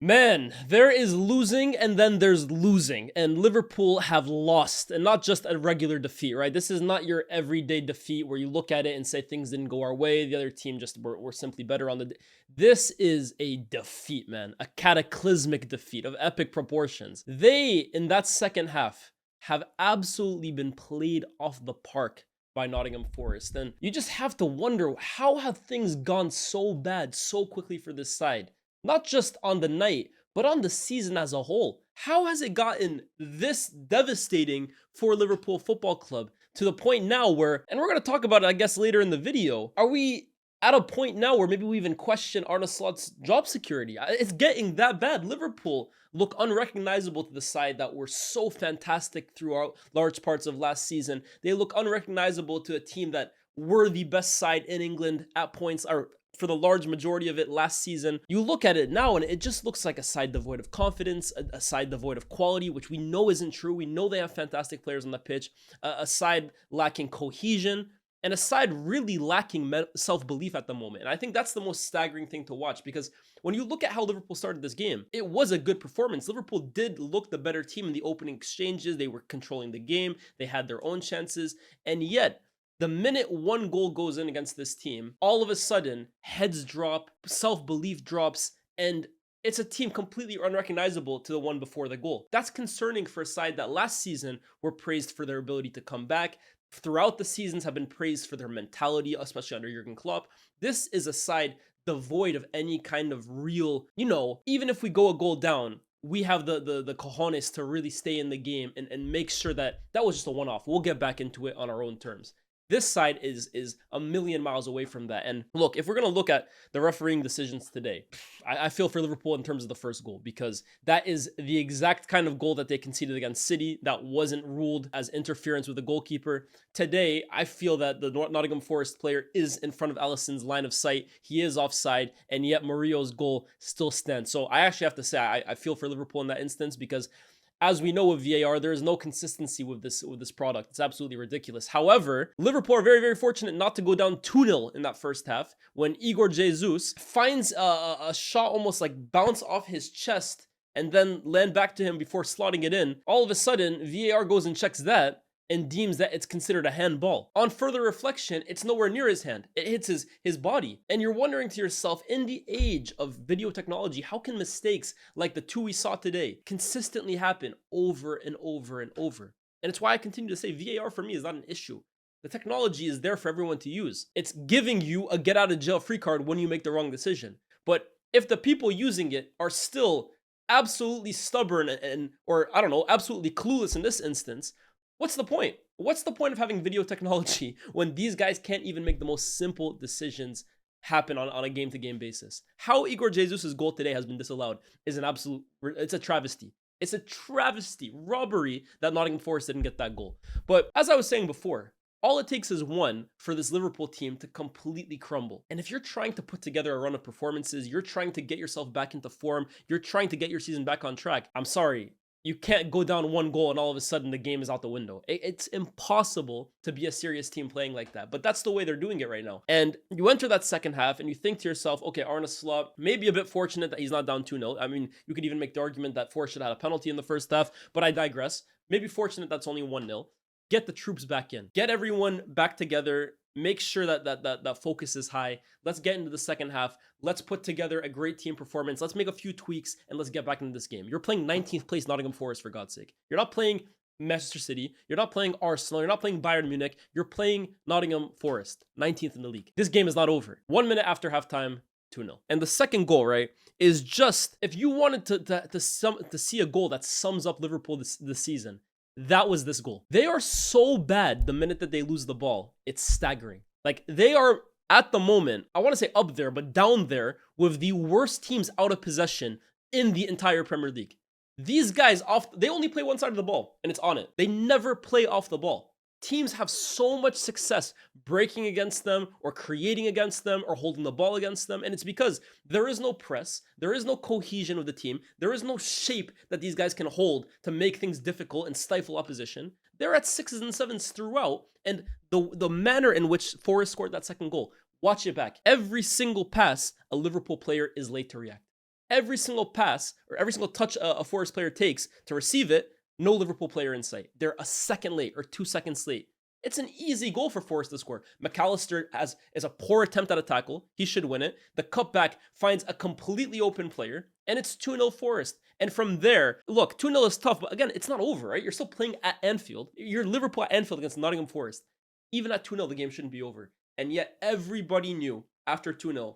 Man, there is losing and then there's losing, and Liverpool have lost, and not just a regular defeat, right? This is not your everyday defeat where you look at it and say things didn't go our way, the other team just were simply better on the. This is a defeat, man, a cataclysmic defeat of epic proportions. They, in that second half, have absolutely been played off the park by Nottingham Forest, and you just have to wonder, how have things gone so bad so quickly for this side? Not just on the night, but on the season as a whole. How has it gotten this devastating for Liverpool Football Club to the point now where, and we're going to talk about it, I guess, later in the video, are we at a point now where maybe we even question Arne Slot's job security? It's getting that bad. Liverpool look unrecognizable to the side that were so fantastic throughout large parts of last season. They look unrecognizable to a team that were the best side in England at points, or for the large majority of it last season. You look at it now and it just looks like a side devoid of confidence, a side devoid of quality, which we know isn't true. We know they have fantastic players on the pitch, a side lacking cohesion, and a side really lacking self-belief at the moment. And I think that's the most staggering thing to watch, because when you look at how Liverpool started this game, it was a good performance. Liverpool did look the better team in the opening exchanges. They were controlling the game. They had their own chances. And yet, the minute one goal goes in against this team, all of a sudden, heads drop, self-belief drops, and it's a team completely unrecognizable to the one before the goal. That's concerning for a side that last season were praised for their ability to come back. Throughout the seasons have been praised for their mentality, especially under Jurgen Klopp. This is a side devoid of any kind of real, even if we go a goal down, we have the cojones to really stay in the game and make sure that was just a one-off. We'll get back into it on our own terms. This side is a million miles away from that. And look, if we're going to look at the refereeing decisions today, I feel for Liverpool in terms of the first goal, because that is the exact kind of goal that they conceded against City that wasn't ruled as interference with the goalkeeper. Today, I feel that the Nottingham Forest player is in front of Alisson's line of sight. He is offside, and yet Murillo's goal still stands. So I actually have to say I feel for Liverpool in that instance, because as we know with VAR, there is no consistency with this product. It's absolutely ridiculous. However, Liverpool are very, very fortunate not to go down 2-0 in that first half when Igor Jesus finds a shot almost like bounce off his chest and then land back to him before slotting it in. All of a sudden, VAR goes and checks that and deems that it's considered a handball. On further reflection, it's nowhere near his hand. It hits his body. And you're wondering to yourself, in the age of video technology, how can mistakes like the two we saw today consistently happen over and over and over? And it's why I continue to say VAR for me is not an issue. The technology is there for everyone to use. It's giving you a get out of jail free card when you make the wrong decision. But if the people using it are still absolutely stubborn or absolutely clueless in this instance, what's the point? What's the point of having video technology when these guys can't even make the most simple decisions happen on a game-to-game basis? How Igor Jesus' goal today has been disallowed is it's a travesty. It's a travesty, robbery that Nottingham Forest didn't get that goal. But as I was saying before, all it takes is one for this Liverpool team to completely crumble. And if you're trying to put together a run of performances, you're trying to get yourself back into form, you're trying to get your season back on track, I'm sorry, you can't go down one goal and all of a sudden the game is out the window. It's impossible to be a serious team playing like that. But that's the way they're doing it right now. And you enter that second half and you think to yourself, okay, Arne Slot may be a bit fortunate that he's not down 2-0. I mean, you could even make the argument that Forest should have had a penalty in the first half, but I digress. Maybe fortunate that's only 1-0. Get the troops back in. Get everyone back together. Make sure that focus is high. Let's get into the second half. Let's put together a great team performance. Let's make a few tweaks and let's get back into this game. You're playing 19th place Nottingham Forest, for God's sake. You're not playing Manchester City. You're not playing Arsenal. You're not playing Bayern Munich. You're playing Nottingham Forest, 19th in the league. This game is not over. 1 minute after halftime, 2-0. And the second goal, right, is just, if you wanted to see a goal that sums up Liverpool this season, that was this goal. They are so bad the minute that they lose the ball. It's staggering. Like, they are, at the moment, I want to say up there, but down there with the worst teams out of possession in the entire Premier League. These guys, they only play one side of the ball, and it's on it. They never play off the ball. Teams have so much success breaking against them or creating against them or holding the ball against them. And it's because there is no press. There is no cohesion of the team. There is no shape that these guys can hold to make things difficult and stifle opposition. They're at 6s and 7s throughout. And the manner in which Forest scored that second goal, watch it back. Every single pass, a Liverpool player is late to react. Every single pass or every single touch a Forest player takes to receive it, no Liverpool player in sight. They're a second late or 2 seconds late. It's an easy goal for Forest to score. McAllister is a poor attempt at a tackle. He should win it. The cutback finds a completely open player, and it's 2-0 Forest. And from there, look, 2-0 is tough, but again, it's not over, right? You're still playing at Anfield. You're Liverpool at Anfield against Nottingham Forest. Even at 2-0, the game shouldn't be over. And yet, everybody knew after 2-0,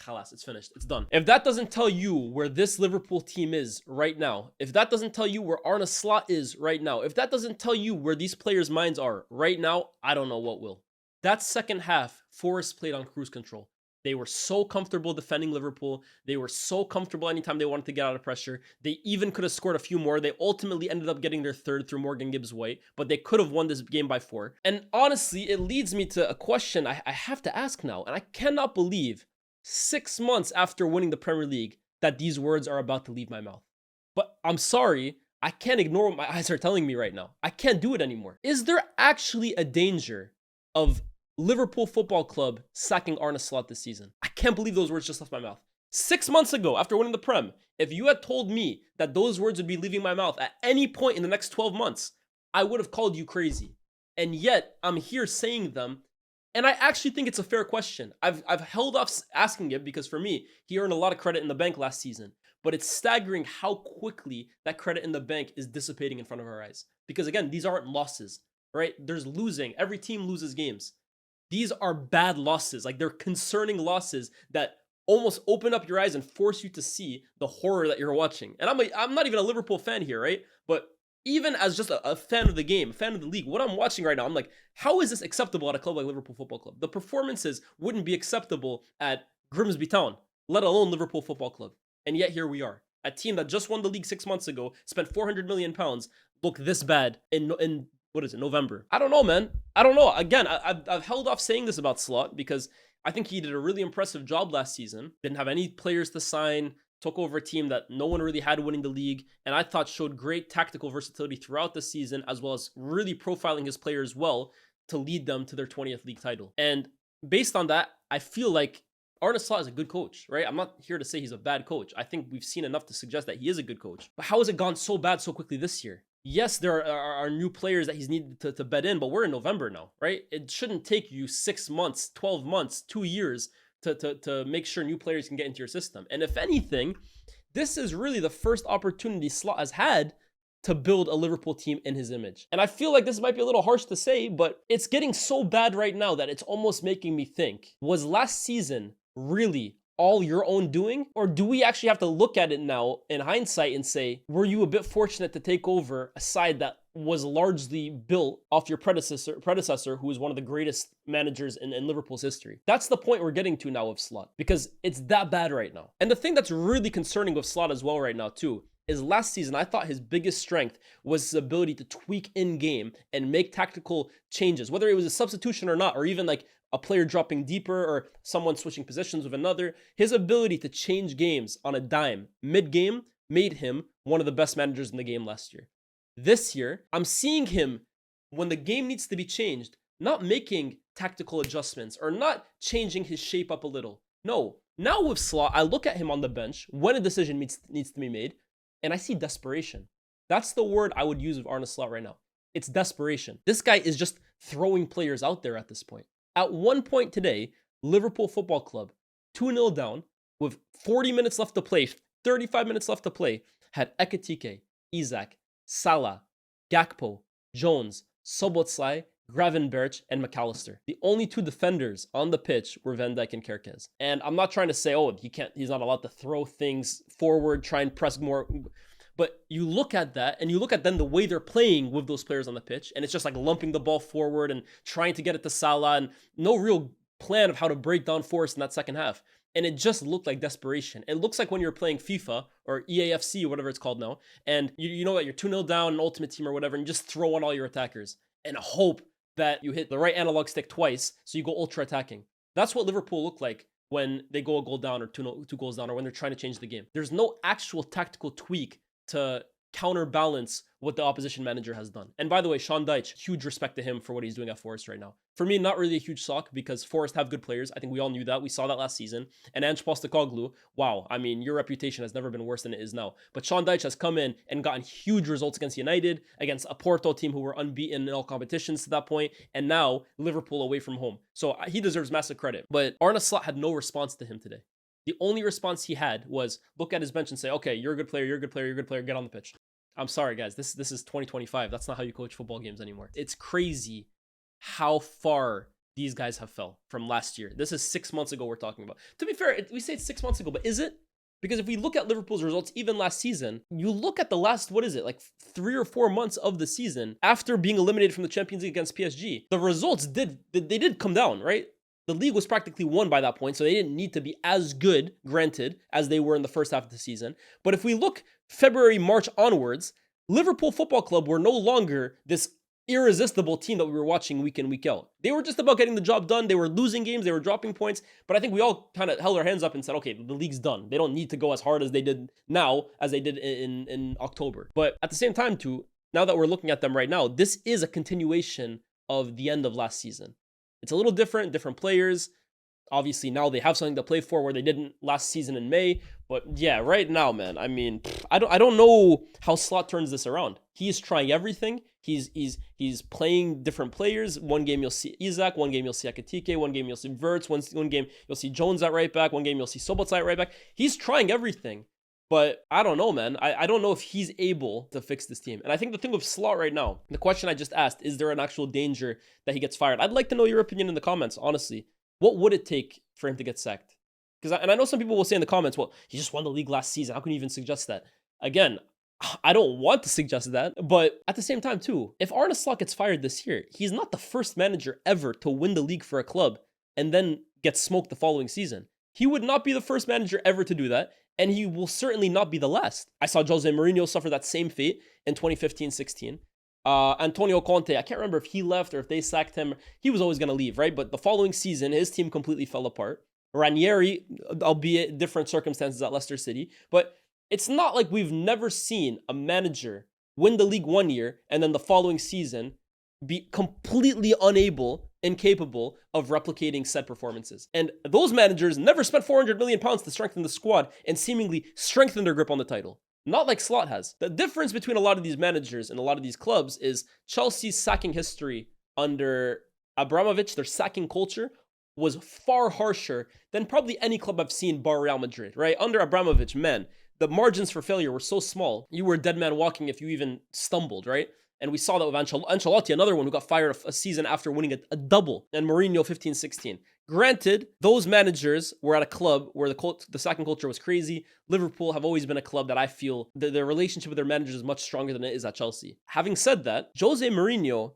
Khalas, it's finished. It's done. If that doesn't tell you where this Liverpool team is right now, if that doesn't tell you where Arne Slot is right now, if that doesn't tell you where these players' minds are right now, I don't know what will. That second half, Forest played on cruise control. They were so comfortable defending Liverpool. They were so comfortable anytime they wanted to get out of pressure. They even could have scored a few more. They ultimately ended up getting their third through Morgan Gibbs-White, but they could have won this game by 4. And honestly, it leads me to a question I have to ask now, and I cannot believe 6 months after winning the Premier League that these words are about to leave my mouth. But I'm sorry, I can't ignore what my eyes are telling me right now. I can't do it anymore. Is there actually a danger of Liverpool Football Club sacking Arne Slot this season? I can't believe those words just left my mouth. 6 months ago, after winning the Prem, if you had told me that those words would be leaving my mouth at any point in the next 12 months, I would have called you crazy. And yet, I'm here saying them. And I actually think it's a fair question. I've held off asking it because for me, he earned a lot of credit in the bank last season. But it's staggering how quickly that credit in the bank is dissipating in front of our eyes. Because again, these aren't losses, right? There's losing. Every team loses games. These are bad losses. Like, they're concerning losses that almost open up your eyes and force you to see the horror that you're watching. And I'm not even a Liverpool fan here, right? But even as just a fan of the game, a fan of the league, what I'm watching right now, I'm like, how is this acceptable at a club like Liverpool Football Club? The performances wouldn't be acceptable at Grimsby Town, let alone Liverpool Football Club. And yet here we are. A team that just won the league 6 months ago, spent £400 million, look this bad in what is it, November? I don't know, man. I don't know. Again, I've held off saying this about Slot because I think he did a really impressive job last season. Didn't have any players to sign, took over a team that no one really had winning the league, and I thought showed great tactical versatility throughout the season, as well as really profiling his players well to lead them to their 20th league title. And based on that, I feel like Arne Slot is a good coach, right? I'm not here to say he's a bad coach. I think we've seen enough to suggest that he is a good coach. But how has it gone so bad so quickly this year? Yes, there are new players that he's needed to bed in, but we're in November now, right? It shouldn't take you 6 months, 12 months, 2 years to make sure new players can get into your system. And if anything, this is really the first opportunity Slot has had to build a Liverpool team in his image. And I feel like this might be a little harsh to say, but it's getting so bad right now that it's almost making me think, was last season really all your own doing? Or do we actually have to look at it now in hindsight and say, were you a bit fortunate to take over a side that was largely built off your predecessor, who is one of the greatest managers in Liverpool's history? That's the point we're getting to now with Slot, because it's that bad right now. And the thing that's really concerning with Slot as well right now too, is last season, I thought his biggest strength was his ability to tweak in-game and make tactical changes, whether it was a substitution or not, or even like a player dropping deeper or someone switching positions with another. His ability to change games on a dime mid-game made him one of the best managers in the game last year. This year, I'm seeing him, when the game needs to be changed, not making tactical adjustments or not changing his shape up a little. No, now with Slot, I look at him on the bench when a decision needs to be made, and I see desperation. That's the word I would use with Arne Slot right now. It's desperation. This guy is just throwing players out there at this point. At one point today, Liverpool Football Club, 2-0 down, with 40 minutes left to play, 35 minutes left to play, had Ekitike, Isak, Salah, Gakpo, Jones, Szoboszlai, Gravenberch, and McAllister. The only 2 defenders on the pitch were Van Dijk and Kerkez. And I'm not trying to say, oh, he's not allowed to throw things forward, try and press more. But you look at that, and you look at then the way they're playing with those players on the pitch, and it's just like lumping the ball forward and trying to get it to Salah, and no real plan of how to break down Forest in that second half. And it just looked like desperation. It looks like when you're playing FIFA or EAFC or whatever it's called now, and you know that you're 2-0 down in Ultimate Team or whatever, and you just throw on all your attackers and hope that you hit the right analog stick twice so you go ultra attacking. That's what Liverpool look like when they go a goal down or two goals down, or when they're trying to change the game. There's no actual tactical tweak to counterbalance what the opposition manager has done. And by the way, Sean Dyche, huge respect to him for what he's doing at Forest right now. For me, not really a huge shock because Forest have good players. I think we all knew that. We saw that last season. And Ange Postecoglou, wow, I mean, your reputation has never been worse than it is now. But Sean Dyche has come in and gotten huge results against United, against a Porto team who were unbeaten in all competitions to that point, and now Liverpool away from home. So he deserves massive credit. But Arne Slot had no response to him today. The only response he had was look at his bench and say, okay, you're a good player, you're a good player, you're a good player, get on the pitch. I'm sorry, guys. This is 2025. That's not how you coach football games anymore. It's crazy how far these guys have fell from last year. This is 6 months ago we're talking about. To be fair, we say it's 6 months ago, but is it? Because if we look at Liverpool's results, even last season, you look at the last, like 3 or 4 months of the season after being eliminated from the Champions League against PSG, the results did come down, right? The league was practically won by that point, so they didn't need to be as good, granted, as they were in the first half of the season. But if we look February, March onwards, Liverpool Football Club were no longer this irresistible team that we were watching week in, week out. They were just about getting the job done. They were losing games. They were dropping points. But I think we all kind of held our hands up and said, okay, the league's done. They don't need to go as hard as they did now as they did in October. But at the same time, too, now that we're looking at them right now, this is a continuation of the end of last season. It's a little different players. Obviously, now they have something to play for where they didn't last season in May. But yeah, right now, man, I mean, I don't know how Slot turns this around. He's trying everything. He's playing different players. One game you'll see Isak, one game you'll see Ekitike, one game you'll see Wirtz, one game you'll see Jones at right back, one game you'll see Sobota at right back. He's trying everything. But I don't know, man. I don't know if he's able to fix this team. And I think the thing with Slot right now, the question I just asked, is there an actual danger that he gets fired? I'd like to know your opinion in the comments, honestly. What would it take for him to get sacked? Because I know some people will say in the comments, well, he just won the league last season. How can you even suggest that? Again, I don't want to suggest that. But at the same time, too, if Arne Slot gets fired this year, he's not the first manager ever to win the league for a club and then get smoked the following season. He would not be the first manager ever to do that. And he will certainly not be the last. I saw Jose Mourinho suffer that same fate in 2015-16. Antonio Conte, I can't remember if he left or if they sacked him. He was always going to leave, right? But the following season, his team completely fell apart. Ranieri, albeit different circumstances at Leicester City. But it's not like we've never seen a manager win the league one year and then the following season be completely incapable of replicating said performances. And those managers never spent 400 million pounds to strengthen the squad and seemingly strengthen their grip on the title. Not like Slot has. The difference between a lot of these managers and a lot of these clubs is Chelsea's sacking history under Abramovich, their sacking culture, was far harsher than probably any club I've seen bar Real Madrid, right? Under Abramovich, man, the margins for failure were so small. You were a dead man walking if you even stumbled, right? And we saw that with Ancelotti, another one who got fired a season after winning a double, and Mourinho 15-16. Granted, those managers were at a club where the sacking culture was crazy. Liverpool have always been a club that I feel their relationship with their managers is much stronger than it is at Chelsea. Having said that, Jose Mourinho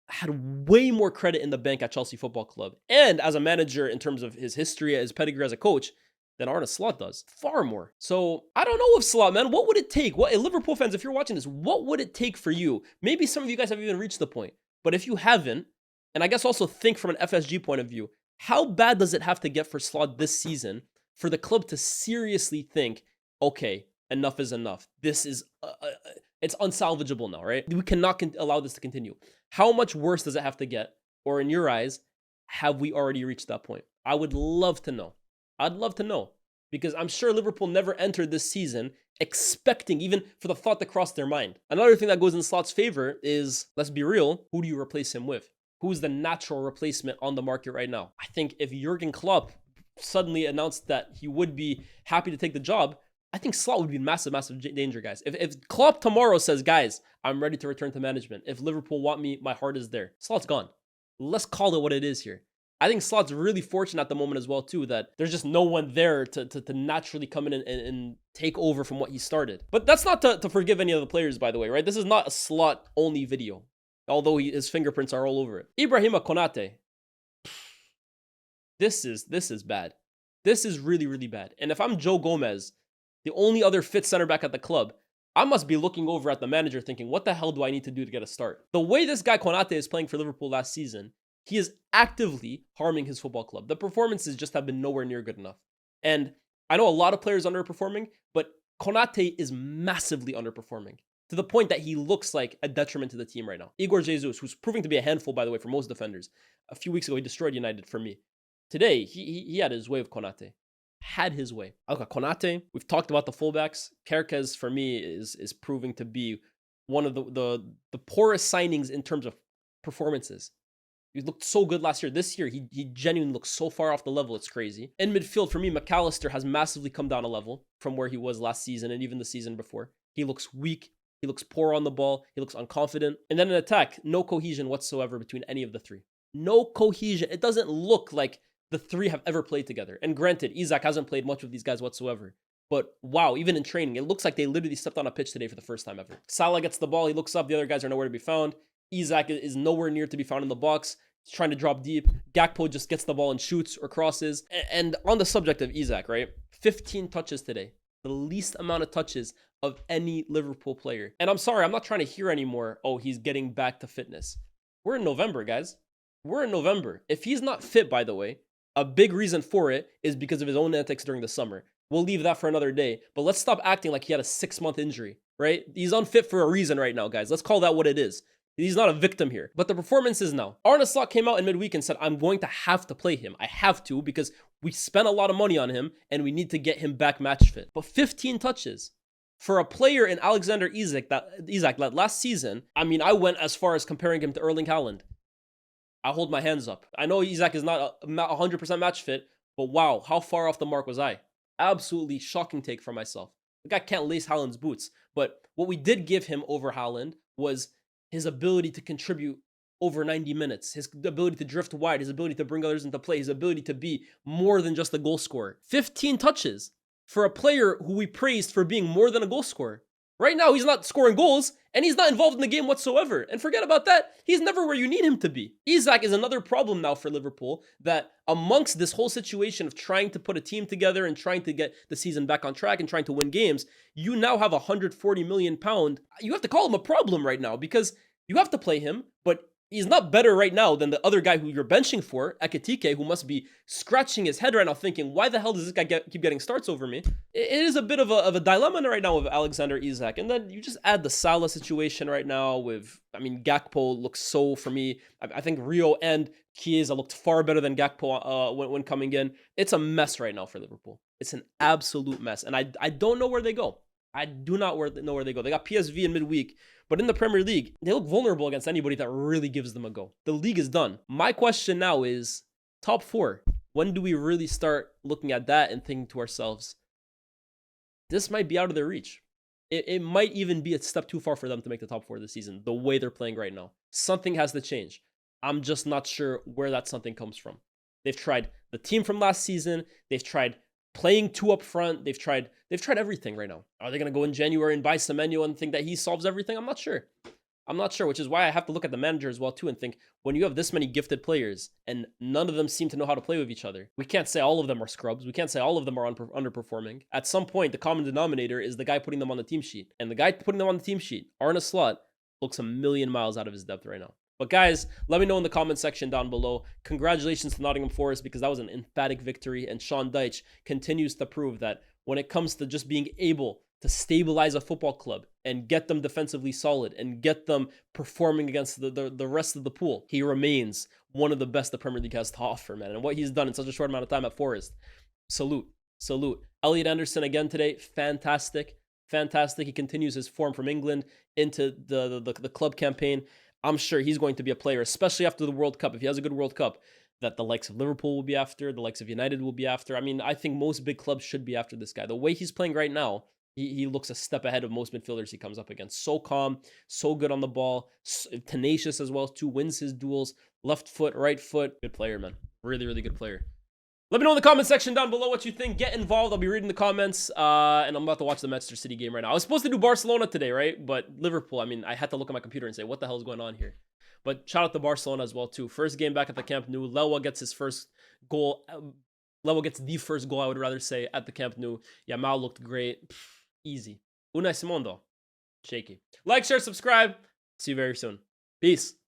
had way more credit in the bank at Chelsea Football Club and as a manager in terms of his history, his pedigree as a coach, than Arne Slot does. Far more. So I don't know if Slot, man, what would it take? Liverpool fans, if you're watching this, what would it take for you? Maybe some of you guys have even reached the point. But if you haven't, and I guess also think from an FSG point of view, how bad does it have to get for Slot this season for the club to seriously think, okay, enough is enough. This is, it's unsalvageable now, right? We cannot allow this to continue. How much worse does it have to get? Or in your eyes, have we already reached that point? I would love to know. I'd love to know, because I'm sure Liverpool never entered this season expecting even for the thought to cross their mind. Another thing that goes in Slot's favor is, let's be real, who do you replace him with? Who's the natural replacement on the market right now? I think if Jurgen Klopp suddenly announced that he would be happy to take the job, I think Slot would be in massive danger, guys. If Klopp tomorrow says, guys, I'm ready to return to management. If Liverpool want me, my heart is there. Slot's gone. Let's call it what it is here. I think Slot's really fortunate at the moment as well, too, that there's just no one there to naturally come in and take over from what he started. But that's not to forgive any of the players, by the way, right? This is not a Slot-only video, although his fingerprints are all over it. Ibrahim Konate. This is bad. This is really, really bad. And if I'm Joe Gomez, the only other fit center back at the club, I must be looking over at the manager thinking, what the hell do I need to do to get a start? The way this guy Konate is playing for Liverpool last season, he is actively harming his football club. The performances just have been nowhere near good enough. And I know a lot of players underperforming, but Konate is massively underperforming. to the point that he looks like a detriment to the team right now. Igor Jesus, who's proving to be a handful, by the way, for most defenders. A few weeks ago, he destroyed United for me. Today, he had his way with Konate. Had his way. Okay, Konate, we've talked about the fullbacks. Kerkez, for me, is proving to be one of the poorest signings in terms of performances. He looked so good last year. This year, he genuinely looks so far off the level. It's crazy. In midfield, for me, McAllister has massively come down a level from where he was last season and even the season before. He looks weak. He looks poor on the ball. He looks unconfident. And then in attack, no cohesion whatsoever between any of the three. No cohesion. It doesn't look like the three have ever played together. And granted, Isak hasn't played much with these guys whatsoever. But wow, even in training, it looks like they literally stepped on a pitch today for the first time ever. Salah gets the ball. He looks up. The other guys are nowhere to be found. Isak is nowhere near to be found in the box. He's trying to drop deep. Gakpo just gets the ball and shoots or crosses. And on the subject of Isak, right? 15 touches today. The least amount of touches of any Liverpool player. And I'm sorry, I'm not trying to hear anymore, oh, he's getting back to fitness. We're in November, guys. We're in November. If he's not fit, by the way, a big reason for it is because of his own antics during the summer. We'll leave that for another day. But let's stop acting like he had a 6-month injury, right? He's unfit for a reason right now, guys. Let's call that what it is. He's not a victim here. But the performances now. Arne Slot came out in midweek and said, I'm going to have to play him. I have to because we spent a lot of money on him and we need to get him back match fit. But 15 touches. For a player in Alexander Isak that last season, I mean, I went as far as comparing him to Erling Haaland. I hold my hands up. I know Isak is not 100% match fit, but wow, how far off the mark was I? Absolutely shocking take for myself. The guy can't lace Haaland's boots. But what we did give him over Haaland was his ability to contribute over 90 minutes, his ability to drift wide, his ability to bring others into play, his ability to be more than just a goal scorer. 15 touches for a player who we praised for being more than a goal scorer. Right now, he's not scoring goals, and he's not involved in the game whatsoever. And forget about that, he's never where you need him to be. Isak is another problem now for Liverpool, that amongst this whole situation of trying to put a team together and trying to get the season back on track and trying to win games, you now have £140 million. You have to call him a problem right now because you have to play him, but he's not better right now than the other guy who you're benching for, Ekitike, who must be scratching his head right now thinking, why the hell does this guy keep getting starts over me? It is a bit of a dilemma right now with Alexander Isak. And then you just add the Salah situation right now with, I mean, Gakpo looks so, for me, I think Rio and Chiesa looked far better than Gakpo when coming in. It's a mess right now for Liverpool. It's an absolute mess. And I don't know where they go. I do not know where they go. They got PSV in midweek, but in the Premier League, they look vulnerable against anybody that really gives them a go. The league is done. My question now is, top 4. When do we really start looking at that and thinking to ourselves, this might be out of their reach? It might even be a step too far for them to make the top 4 this season, the way they're playing right now. Something has to change. I'm just not sure where that something comes from. They've tried the team from last season. They've tried playing 2 up front. They've tried everything right now. Are they going to go in January and buy Semenyo and think that he solves everything? I'm not sure. Which is why I have to look at the manager as well too and think, when you have this many gifted players and none of them seem to know how to play with each other, we can't say all of them are scrubs. We can't say all of them are underperforming. At some point, the common denominator is the guy putting them on the team sheet. And the guy putting them on the team sheet, Arne Slot, looks a million miles out of his depth right now. But guys, let me know in the comment section down below. Congratulations to Nottingham Forest because that was an emphatic victory. And Sean Dyche continues to prove that when it comes to just being able to stabilize a football club and get them defensively solid and get them performing against the rest of the pool, he remains one of the best the Premier League has to offer, man. And what he's done in such a short amount of time at Forest, salute. Elliot Anderson again today, fantastic. He continues his form from England into the club campaign. I'm sure he's going to be a player, especially after the World Cup. If he has a good World Cup, that the likes of Liverpool will be after, the likes of United will be after. I mean, I think most big clubs should be after this guy. The way he's playing right now, he looks a step ahead of most midfielders he comes up against. So calm, so good on the ball, tenacious as well too, wins his duels, left foot, right foot. Good player, man. Really, really good player. Let me know in the comment section down below what you think. Get involved. I'll be reading the comments. And I'm about to watch the Manchester City game right now. I was supposed to do Barcelona today, right? But Liverpool, I mean, I had to look at my computer and say, what the hell is going on here? But shout out to Barcelona as well, too. First game back at the Camp Nou. Lewa gets his first goal. Lewa gets the first goal, I would rather say, at the Camp Nou. Yamal looked great. Easy. Unai Simon, though. Shaky. Like, share, subscribe. See you very soon. Peace.